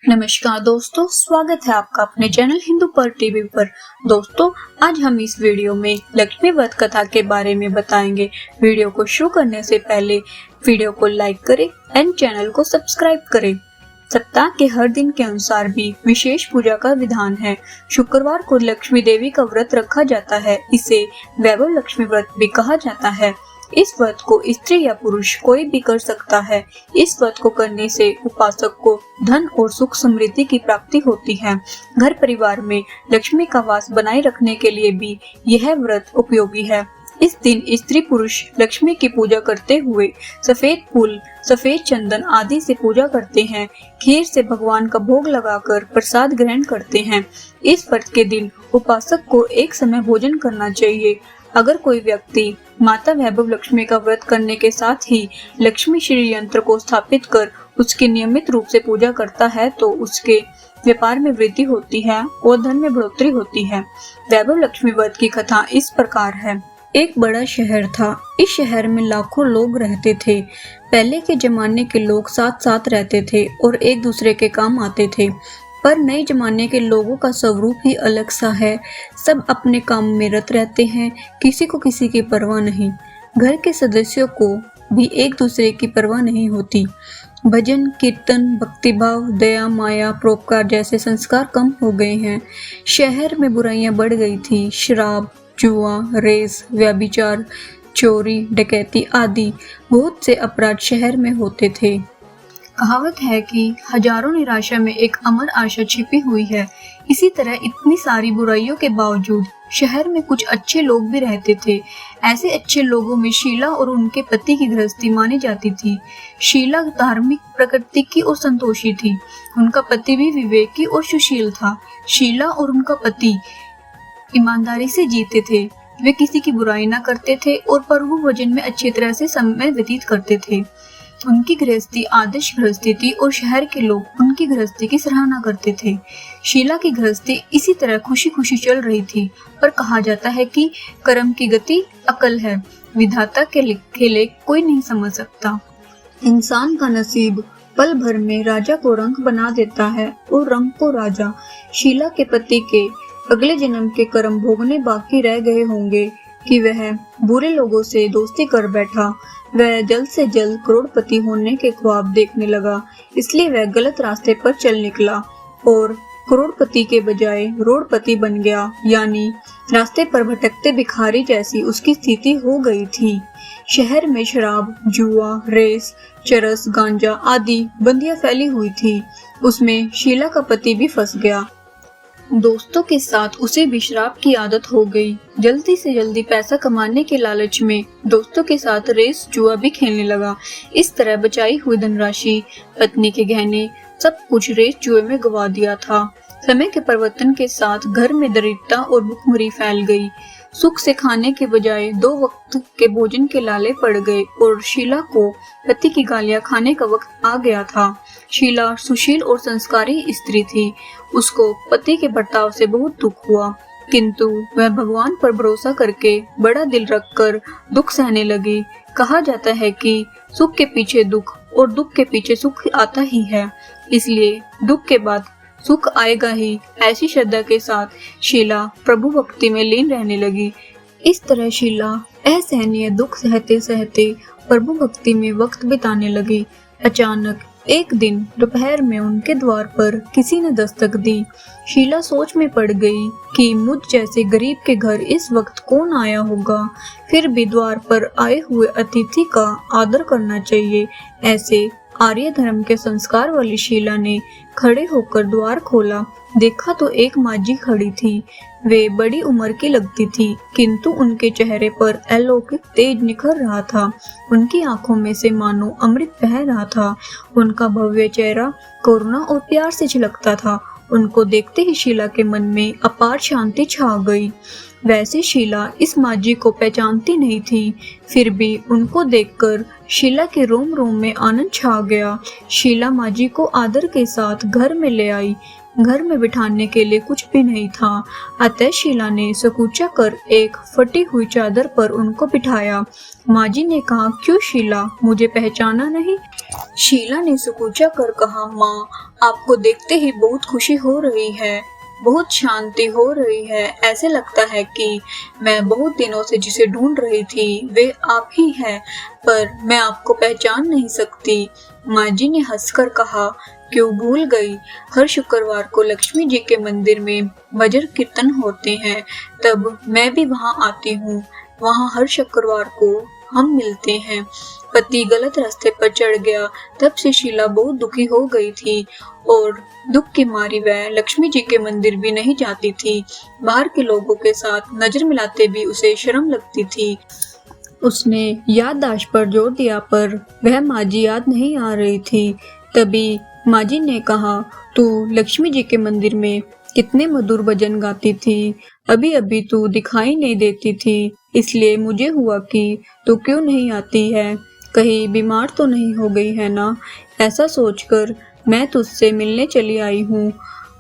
नमस्कार दोस्तों, स्वागत है आपका अपने चैनल हिंदू पर टीवी पर। दोस्तों, आज हम इस वीडियो में लक्ष्मी व्रत कथा के बारे में बताएंगे। वीडियो को शुरू करने से पहले वीडियो को लाइक करें एंड चैनल को सब्सक्राइब करें। सप्ताह के हर दिन के अनुसार भी विशेष पूजा का विधान है। शुक्रवार को लक्ष्मी देवी का व्रत रखा जाता है। इसे वैभव लक्ष्मी व्रत भी कहा जाता है। इस व्रत को स्त्री या पुरुष कोई भी कर सकता है। इस व्रत को करने से उपासक को धन और सुख समृद्धि की प्राप्ति होती है। घर परिवार में लक्ष्मी का वास बनाए रखने के लिए भी यह व्रत उपयोगी है। इस दिन स्त्री पुरुष लक्ष्मी की पूजा करते हुए सफेद फूल, सफेद चंदन आदि से पूजा करते हैं। खीर से भगवान का भोग लगाकर प्रसाद ग्रहण करते हैं। इस व्रत के दिन उपासक को एक समय भोजन करना चाहिए। अगर कोई व्यक्ति माता वैभव लक्ष्मी का व्रत करने के साथ ही लक्ष्मी श्री यंत्र को स्थापित कर उसकी नियमित रूप से पूजा करता है तो उसके व्यापार में वृद्धि होती है और धन में बढ़ोतरी होती है। वैभव लक्ष्मी व्रत की कथा इस प्रकार है। एक बड़ा शहर था। इस शहर में लाखों लोग रहते थे। पहले के जमाने के लोग साथ साथ रहते थे और एक दूसरे के काम आते थे, पर नए जमाने के लोगों का स्वरूप ही अलग सा है। सब अपने काम में रत रहते हैं, किसी को किसी की परवाह नहीं। घर के सदस्यों को भी एक दूसरे की परवाह नहीं होती। भजन, कीर्तन, भक्तिभाव, दया, माया, परोपकार जैसे संस्कार कम हो गए हैं। शहर में बुराइयां बढ़ गई थी। शराब, जुआ, रेस, व्यभिचार, चोरी, डकैती आदि बहुत से अपराध शहर में होते थे। कहावत है कि हजारों निराशा में एक अमर आशा छिपी हुई है। इसी तरह इतनी सारी बुराइयों के बावजूद शहर में कुछ अच्छे लोग भी रहते थे। ऐसे अच्छे लोगों में शीला और उनके पति की गृहस्थी मानी जाती थी। शीला धार्मिक प्रकृति की और संतोषी थी। उनका पति भी विवेकी और सुशील था। शीला और उनका पति ईमानदारी से जीते थे। वे किसी की बुराई न करते थे और प्रभु भजन में अच्छी तरह से समय व्यतीत करते थे। उनकी गृहस्थी आदर्श गृहस्थी थी और शहर के लोग उनकी गृहस्थी की सराहना करते थे। शीला की गृहस्थी इसी तरह खुशी खुशी चल रही थी, पर कहा जाता है कि कर्म की गति अकल है, विधाता के खेले कोई नहीं समझ सकता। इंसान का नसीब पल भर में राजा को रंक बना देता है और रंक को राजा। शीला के पति के अगले जन्म के कर्म भोगने बाकी रह गए होंगे कि वह बुरे लोगों से दोस्ती कर बैठा। वह जल्द से जल्द करोड़पति होने के ख्वाब देखने लगा, इसलिए वह गलत रास्ते पर चल निकला और करोड़पति के बजाय रोड़पति बन गया, यानी रास्ते पर भटकते भिखारी जैसी उसकी स्थिति हो गई थी। शहर में शराब, जुआ, रेस, चरस, गांजा आदि बंदियां फैली हुई थी। उसमें शीला का पति भी फंस गया। दोस्तों के साथ उसे भी शराब की आदत हो गई। जल्दी से जल्दी पैसा कमाने के लालच में दोस्तों के साथ रेस, जुआ भी खेलने लगा। इस तरह बचाई हुई धनराशि, पत्नी के गहने, सब कुछ रेस जुए में गवा दिया था। समय के परिवर्तन के साथ घर में दरिद्रता और भुखमरी फैल गई। सुख से खाने के बजाय 2 वक्त के भोजन के लाले पड़ गए और शीला को पति की गालियां खाने का वक्त आ गया था। शीला सुशील और संस्कारी स्त्री थी। उसको पति के बर्ताव से बहुत दुख हुआ, किंतु वह भगवान पर भरोसा करके बड़ा दिल रखकर दुख सहने लगी। कहा जाता है कि सुख के पीछे दुख और दुख के पीछे सुख आता ही है, इसलिए दुख के बाद सुख आएगा ही। ऐसी श्रद्धा के साथ शीला प्रभु भक्ति में लीन रहने लगी। इस तरह शीला असहनीय दुख सहते सहते प्रभु भक्ति में वक्त बिताने लगी। अचानक एक दिन दोपहर में उनके द्वार पर किसी ने दस्तक दी। शीला सोच में पड़ गई कि मुझ जैसे गरीब के घर इस वक्त कौन आया होगा। फिर भी द्वार पर आए हुए अतिथि का आदर करना चाहिए। ऐसे आर्य धर्म के संस्कार वाली शीला ने खड़े होकर द्वार खोला। देखा तो एक माझी खड़ी थी। वे बड़ी उम्र की लगती थी, किंतु उनके चेहरे पर अलौकिक तेज निखर रहा था। उनकी आंखों में से मानो अमृत बह रहा था। उनका भव्य चेहरा करुणा और प्यार से झलकता था। उनको देखते ही शीला के मन में अपार शांति छा गई। वैसे शीला इस माझी को पहचानती नहीं थी, फिर भी उनको देखकर शीला के रोम रोम में आनंद छा गया। शीला माझी को आदर के साथ घर में ले आई। घर में बिठाने के लिए कुछ भी नहीं था, अतः शीला ने सकूचा कर एक फटी हुई चादर पर उनको बिठाया। माँ जी ने कहा, क्यों शीला, मुझे पहचाना नहीं? शीला ने सुकुचा कर कहा, माँ, आपको देखते ही बहुत खुशी हो रही है, बहुत शांति हो रही है। ऐसे लगता है कि मैं बहुत दिनों से जिसे ढूंढ रही थी वे आप ही हैं, पर मैं आपको पहचान नहीं सकती। माँ जी ने हंसकर कहा, क्यों भूल गई? हर शुक्रवार को लक्ष्मी जी के मंदिर में भजन कीर्तन होते हैं, तब मैं भी वहाँ आती हूँ। वहाँ हर शुक्रवार को हम मिलते हैं। पति गलत रास्ते पर चढ़ गया, तब से शीला बहुत दुखी हो गई थी और दुख की मारी वह लक्ष्मी जी के मंदिर भी नहीं जाती थी। बाहर के लोगों के साथ नजर मिलाते भी उसे शर्म लगती थी। उसने याददाश्त पर जोर दिया, पर वह माँ जी याद नहीं आ रही थी। तभी माँ जी ने कहा, तू लक्ष्मी जी के मंदिर में कितने मधुर भजन गाती थी, अभी अभी तू दिखाई नहीं देती थी, इसलिए मुझे हुआ कि तू क्यों नहीं आती है, कहीं बीमार तो नहीं हो गई है ना। ऐसा सोचकर मैं तुझसे मिलने चली आई हूँ।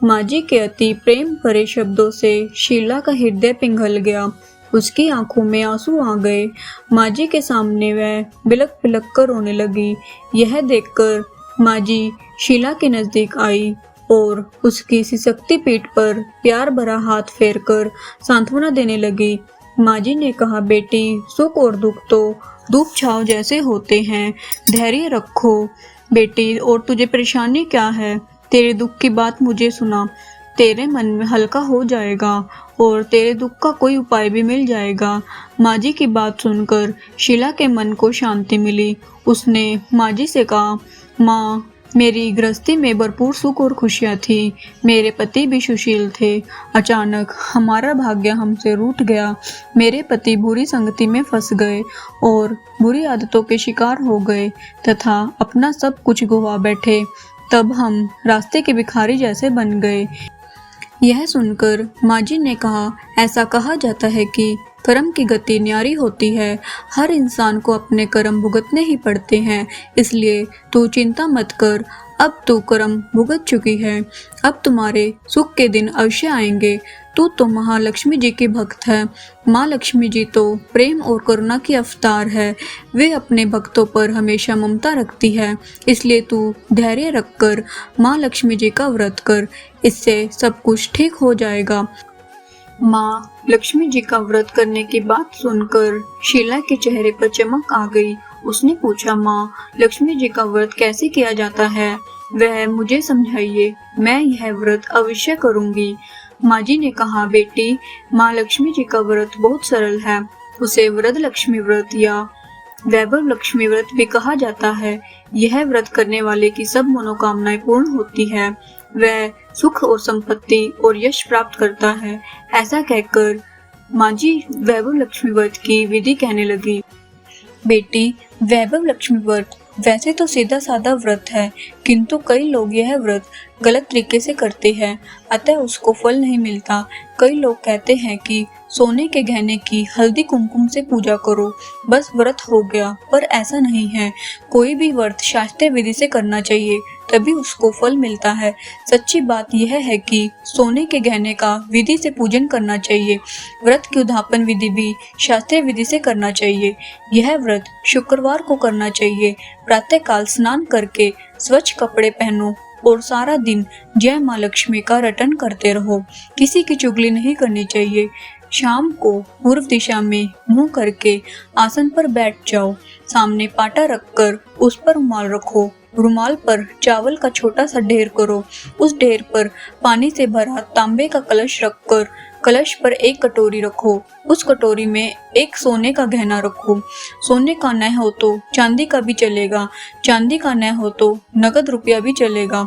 माँ जी के अति प्रेम भरे शब्दों से शीला का हृदय पिघल गया। उसकी आंखों में आंसू आ गए। माँ जी के सामने वह बिलक बिलक कर रोने लगी। यह देखकर माँ जी शीला के नजदीक आई और उसकी सिसकती पीठ पर प्यार भरा हाथ फेरकर सांत्वना देने लगी। माँ जी ने कहा, बेटी, सुख और दुख तो धूप छांव जैसे होते हैं, धैर्य रखो बेटी। और तुझे परेशानी क्या है? तेरे दुख की बात मुझे सुना, तेरे मन में हल्का हो जाएगा और तेरे दुख का कोई उपाय भी मिल जाएगा। माँ जी की बात सुनकर शीला के मन को शांति मिली। उसने माँ जी से कहा, माँ, मेरी गृहस्थी में भरपूर सुख और खुशियाँ थी, मेरे पति भी सुशील थे। अचानक हमारा भाग्य हमसे रूठ गया। मेरे पति बुरी संगति में फंस गए और बुरी आदतों के शिकार हो गए तथा अपना सब कुछ गवा बैठे। तब हम रास्ते के भिखारी जैसे बन गए। यह सुनकर माँ जी ने कहा, ऐसा कहा जाता है कि कर्म की गति न्यारी होती है। हर इंसान को अपने कर्म भुगतने ही पड़ते हैं, इसलिए तू चिंता मत कर। अब तू कर्म भुगत चुकी है, अब तुम्हारे सुख के दिन अवश्य आएंगे। तू तो महालक्ष्मी जी की भक्त है। माँ लक्ष्मी जी तो प्रेम और करुणा की अवतार है। वे अपने भक्तों पर हमेशा ममता रखती है, इसलिए तू धैर्य रखकर माँ लक्ष्मी जी का व्रत कर, इससे सब कुछ ठीक हो जाएगा। माँ लक्ष्मी जी का व्रत करने की बात सुनकर शीला के चेहरे पर चमक आ गई। उसने पूछा, माँ, लक्ष्मी जी का व्रत कैसे किया जाता है? वह मुझे समझाइए, मैं यह व्रत अवश्य करूंगी। माँ जी ने कहा, बेटी, माँ लक्ष्मी जी का व्रत बहुत सरल है। उसे वरद लक्ष्मी व्रत या वैभव लक्ष्मी व्रत भी कहा जाता है। यह व्रत करने वाले की सब मनोकामनाएं पूर्ण होती है। वह सुख और संपत्ति और यश प्राप्त करता है। ऐसा कहकर माँ जी वैभव लक्ष्मी व्रत की विधि कहने लगी। बेटी, वैभव लक्ष्मी व्रत वैसे तो सीधा साधा व्रत है, किंतु कई लोग यह व्रत गलत तरीके से करते हैं, अतः उसको फल नहीं मिलता। कई लोग कहते हैं कि सोने के गहने की हल्दी कुमकुम से पूजा करो, बस व्रत हो गया, पर ऐसा नहीं है। कोई भी व्रत शास्त्रीय विधि से करना चाहिए, तभी उसको फल मिलता है। सच्ची बात यह है कि सोने के गहने का विधि से पूजन करना चाहिए। व्रत की उद्यापन विधि भी शास्त्रीय विधि से करना चाहिए। यह व्रत शुक्रवार को करना चाहिए। प्रातः काल स्नान करके स्वच्छ कपड़े पहनो और सारा दिन जय माँ लक्ष्मी का रटन करते रहो। किसी की चुगली नहीं करनी चाहिए। शाम को पूर्व दिशा में मुंह करके आसन पर बैठ जाओ। सामने पाटा रखकर उस पर रुमाल रखो। रुमाल पर चावल का छोटा सा ढेर करो। उस ढेर पर पानी से भरा तांबे का कलश रखकर कलश पर एक कटोरी रखो। उस कटोरी में एक सोने का गहना रखो। सोने का न हो तो चांदी का भी चलेगा, चांदी का न हो तो नगद रुपया भी चलेगा।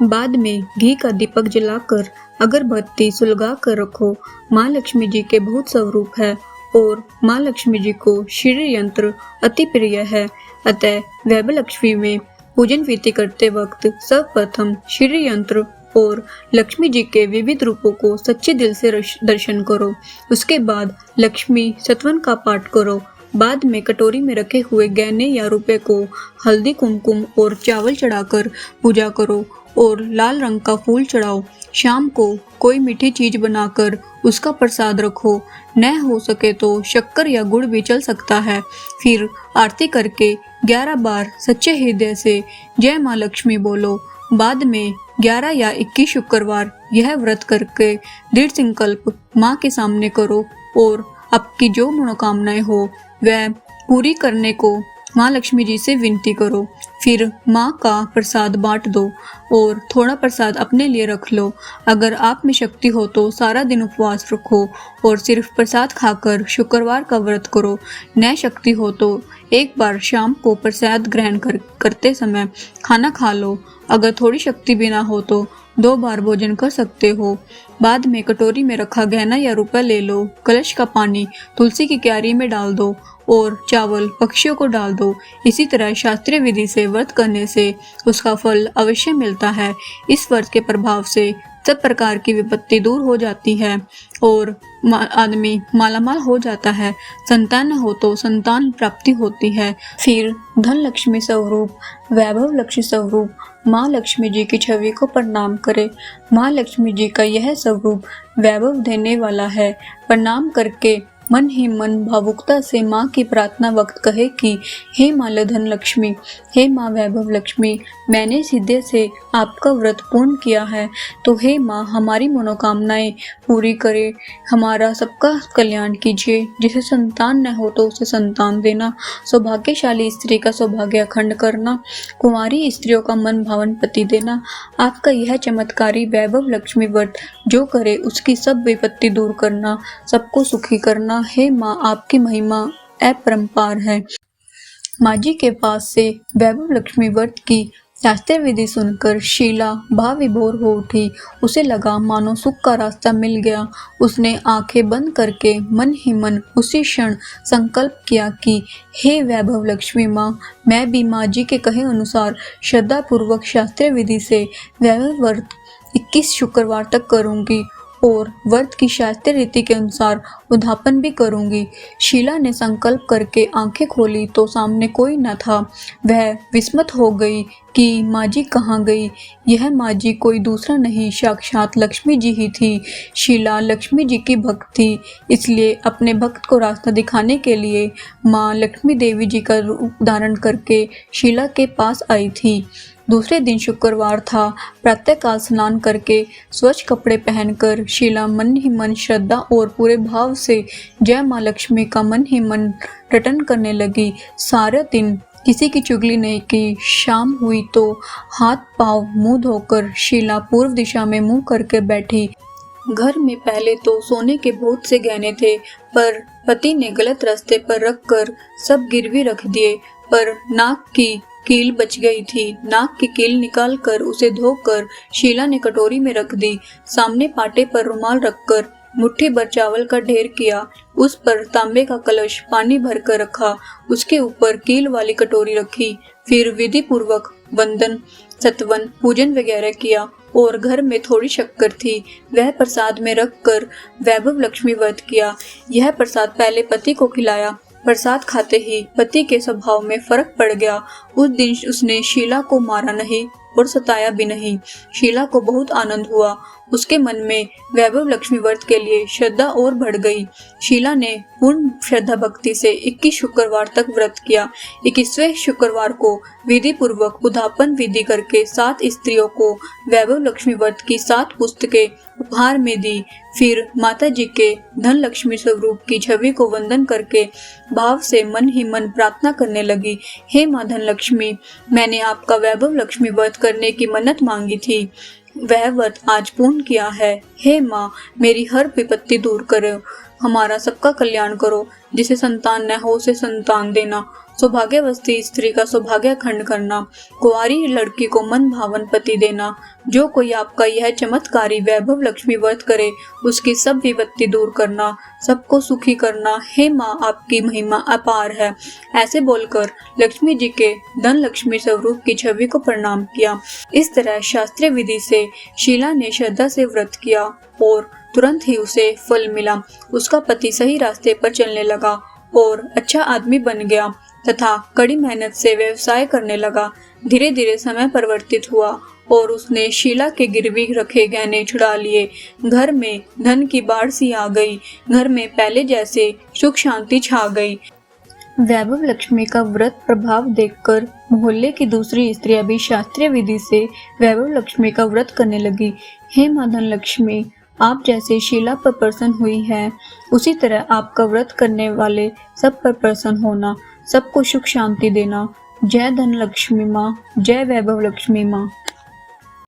बाद में घी का दीपक जलाकर अगरबत्ती सुलगा कर रखो। माँ लक्ष्मी जी के बहुत स्वरूप है और माँ लक्ष्मी जी को श्री यंत्र अति प्रिय है, अतः वैभव लक्ष्मी में पूजन विधि करते वक्त सर्वप्रथम श्री यंत्र और लक्ष्मी जी के विविध रूपों को सच्चे दिल से दर्शन करो। उसके बाद लक्ष्मी सत्वन का पाठ करो। बाद में कटोरी में रखे हुए गहने या रुपए को हल्दी कुमकुम और चावल चढ़ाकर पूजा करो और लाल रंग का फूल चढ़ाओ। शाम को कोई मीठी चीज बनाकर उसका प्रसाद रखो। न हो सके तो शक्कर या गुड़ भी चल सकता है। फिर आरती करके 11 बार सच्चे हृदय से जय माँ लक्ष्मी बोलो। बाद में 11 या 21 शुक्रवार यह व्रत करके दृढ़ संकल्प माँ के सामने करो और आपकी जो मनोकामनाएं हो वह पूरी करने को माँ लक्ष्मी जी से विनती करो। फिर माँ का प्रसाद बांट दो और थोड़ा प्रसाद अपने लिए रख लो। अगर आप में शक्ति हो तो सारा दिन उपवास रखो और सिर्फ प्रसाद खाकर शुक्रवार का व्रत करो। न शक्ति हो तो एक बार शाम को प्रसाद ग्रहण करते समय खाना खा लो। अगर थोड़ी शक्ति भी ना हो तो 2 बार भोजन कर सकते हो। बाद में कटोरी में रखा गहना या रुपया ले लो। कलश का पानी तुलसी की क्यारी में डाल दो और चावल पक्षियों को डाल दो। इसी तरह शास्त्रीय विधि से व्रत करने से उसका फल अवश्य मिलता है। इस व्रत के प्रभाव से सब प्रकार की विपत्ति दूर हो जाती है और आदमी मालामाल हो जाता है। संतान हो तो संतान प्राप्ति होती है। फिर धन लक्ष्मी स्वरूप, वैभव लक्ष्मी स्वरूप माँ लक्ष्मी जी की छवि को प्रणाम करें। माँ लक्ष्मी जी का यह स्वरूप वैभव देने वाला है। प्रणाम करके मन ही मन भावुकता से माँ की प्रार्थना वक्त कहे कि हे माँ धन लक्ष्मी, हे माँ वैभव लक्ष्मी, मैंने हृदय से आपका व्रत पूर्ण किया है, तो हे माँ हमारी मनोकामनाएं पूरी करे, हमारा सबका कल्याण कीजिए। जिसे संतान न हो तो उसे संतान देना, सौभाग्यशाली स्त्री का सौभाग्य अखंड करना, कुंवारी स्त्रियों का मन भावन पति देना। आपका यह चमत्कारी वैभव लक्ष्मी व्रत जो करे उसकी सब विपत्ति दूर करना, सबको सुखी करना। हे माँ आपकी महिमा अपरंपार है। माँ जी के पास से वैभव लक्ष्मी व्रत की शास्त्रीय विधि सुनकर शीला भाव विभोर हो उठी। उसे लगा मानो सुख का रास्ता मिल गया। उसने आंखें बंद करके मन ही मन उसी क्षण संकल्प किया कि हे वैभव लक्ष्मी माँ, मैं भी माँ जी के कहे अनुसार श्रद्धा पूर्वक शास्त्रीय विधि से वैभव व्रत 21 शुक्रवार तक करूंगी और व्रत की शास्त्रीय रीति के अनुसार उद्यापन भी करूंगी। शीला ने संकल्प करके आंखें खोली तो सामने कोई न था। वह विस्मित हो गई कि माँ जी कहाँ गई। यह माँ जी कोई दूसरा नहीं, साक्षात लक्ष्मी जी ही थी। शीला लक्ष्मी जी की भक्त थी, इसलिए अपने भक्त को रास्ता दिखाने के लिए माँ लक्ष्मी देवी जी का रूप धारण करके शीला के पास आई थी। दूसरे दिन शुक्रवार था। प्रातःकाल स्नान करके स्वच्छ कपड़े पहनकर शीला मन ही मन श्रद्धा और पूरे भाव से जय माँ लक्ष्मी का मन ही मन रटन करने लगी। सारा दिन किसी की चुगली नहीं की। शाम हुई तो हाथ पांव मुंह धोकर शीला पूर्व दिशा में मुंह करके बैठी। घर में पहले तो सोने के बहुत से गहने थे, पर पति ने गलत रास्ते पर रखकर सब गिरवी रख दिए। पर नाक की कील बच गई थी। नाक की कील निकालकर उसे धोकर शीला ने कटोरी में रख दी। सामने पाटे पर रुमाल रखकर मुट्ठी भर चावल का ढेर किया। उस पर तांबे का कलश पानी भर कर रखा। उसके ऊपर कील वाली कटोरी रखी। फिर विधि पूर्वक वंदन, सतवन, पूजन वगैरह किया और घर में थोड़ी शक्कर थी, वह प्रसाद में रखकर वैभव लक्ष्मी व्रत किया। यह प्रसाद पहले पति को खिलाया। प्रसाद खाते ही पति के स्वभाव में फर्क पड़ गया। उस दिन उसने शीला को मारा नहीं और सताया भी नहीं। शीला को बहुत आनंद हुआ। उसके मन में वैभव लक्ष्मी व्रत के लिए श्रद्धा और बढ़ गई। शीला ने पूर्ण श्रद्धा भक्ति से 21 शुक्रवार तक व्रत किया। 21वें शुक्रवार को विधि पूर्वक उद्यापन विधि करके 7 स्त्रियों को वैभव लक्ष्मी व्रत की 7 पुस्तकें उपहार में दी। फिर माता जी के धन लक्ष्मी स्वरूप की छवि को वंदन करके भाव से मन ही मन प्रार्थना करने लगी। हे माँ धन लक्ष्मी, मैंने आपका वैभव लक्ष्मी व्रत करने की मन्नत मांगी थी, वह व्रत आज पूर्ण किया है। हे माँ, मेरी हर विपत्ति दूर करो, हमारा सबका कल्याण करो। जिसे संतान न हो उसे संतान देना, सौभाग्यवती स्त्री का सौभाग्य खंड करना, कुंवारी लड़की को मन भावन पति देना। जो कोई आपका यह चमत्कारी वैभव लक्ष्मी व्रत करे उसकी सब विपत्ति दूर करना, सबको सुखी करना। हे माँ, आपकी महिमा अपार है। ऐसे बोलकर लक्ष्मी जी के धन लक्ष्मी स्वरूप की छवि को प्रणाम किया। इस तरह शास्त्रीय विधि से शीला ने श्रद्धा से व्रत किया और तुरंत ही उसे फल मिला। उसका पति सही रास्ते पर चलने लगा और अच्छा आदमी बन गया तथा कड़ी मेहनत से व्यवसाय करने लगा। धीरे धीरे समय परिवर्तित हुआ और उसने शीला के गिरवी रखे गहने छुड़ा लिए। घर में धन की बाढ़ सी आ गई। घर में पहले जैसे सुख शांति छा गई। वैभव लक्ष्मी का व्रत प्रभाव देखकर मोहल्ले की दूसरी स्त्रियां भी शास्त्रीय विधि से वैभव लक्ष्मी का व्रत करने लगी। हे मां धन लक्ष्मी, आप जैसे शीला पर प्रसन्न हुई है, उसी तरह आपका व्रत करने वाले सब पर प्रसन्न होना, सबको सुख शांति देना। जय धन लक्ष्मी माँ, जय वैभव लक्ष्मी माँ।